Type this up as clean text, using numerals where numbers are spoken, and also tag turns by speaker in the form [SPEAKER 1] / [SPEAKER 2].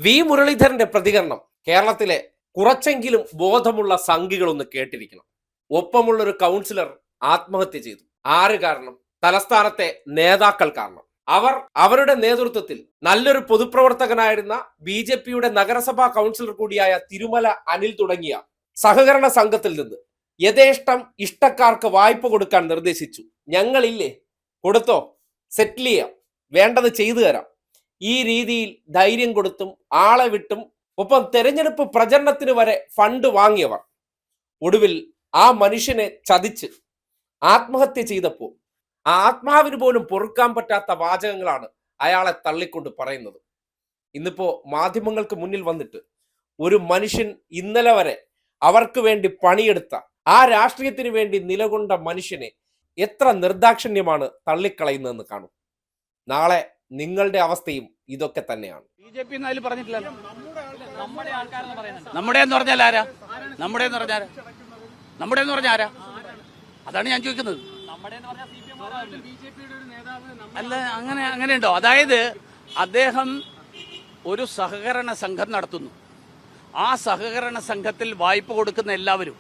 [SPEAKER 1] V മുരളീധരന്റെ പ്രതികരണം കേരളത്തിലെ കുറച്ചെങ്കിലും ബോധമുള്ള സംഘികളൊന്ന് കേട്ടിരിക്കണം. ഒപ്പമുള്ള ഒരു കൗൺസിലർ ആത്മഹത്യ ചെയ്തു. ആര് കാരണം? തലസ്ഥാനത്തെ നേതാക്കൾ കാരണം. അവർ അവരുടെ നേതൃത്വത്തിൽ നല്ലൊരു പൊതുപ്രവർത്തകനായിരുന്ന BJP-യുടെ നഗരസഭാ കൗൺസിലർ കൂടിയായ തിരുമല അനിൽ തുടങ്ങിയ സഹകരണ സംഘത്തിൽ നിന്ന് യഥേഷ്ടം ഇഷ്ടക്കാർക്ക് വായ്പ കൊടുക്കാൻ നിർദ്ദേശിച്ചു. ഞങ്ങളില്ലേ, കൊടുത്തോ, സെറ്റിൽ ചെയ്യാം, വേണ്ടത് ചെയ്തു തരാം. ഈ രീതിയിൽ ധൈര്യം കൊടുത്തും ആളെ വിട്ടും ഒപ്പം തെരഞ്ഞെടുപ്പ് പ്രചരണത്തിന് വരെ ഫണ്ട് വാങ്ങിയവർ ഒടുവിൽ ആ മനുഷ്യനെ ചതിച്ച് ആത്മഹത്യ ചെയ്തപ്പോൾ ആ ആത്മാവിന് പോലും പൊറുക്കാൻ പറ്റാത്ത വാചകങ്ങളാണ് അയാളെ തള്ളിക്കൊണ്ട് പറയുന്നത്. ഇന്നിപ്പോ മാധ്യമങ്ങൾക്ക് മുന്നിൽ വന്നിട്ട് ഒരു മനുഷ്യൻ ഇന്നലെ വരെ അവർക്ക് വേണ്ടി പണിയെടുത്ത ആ രാഷ്ട്രീയത്തിന് വേണ്ടി നിലകൊണ്ട മനുഷ്യനെ എത്ര നിർദാക്ഷിണ്യമാണ് തള്ളിക്കളയുന്നതെന്ന് കാണും. നാളെ നിങ്ങളുടെ അവസ്ഥയും ഇതൊക്കെ തന്നെയാണ്.
[SPEAKER 2] BJP അതിൽ പറഞ്ഞിട്ടില്ലല്ലോ. നമ്മുടെ എന്ന് പറഞ്ഞാൽ ആരാ? നമ്മുടെ എന്ന് പറഞ്ഞാൽ ആരാ? അതാണ് ഞാൻ ചോദിക്കുന്നത്. അല്ല, അങ്ങനെയുണ്ടോ? അതായത് അദ്ദേഹം ഒരു സഹകരണ സംഘം നടത്തുന്നു. ആ സഹകരണ സംഘത്തിൽ വായ്പ കൊടുക്കുന്ന എല്ലാവരും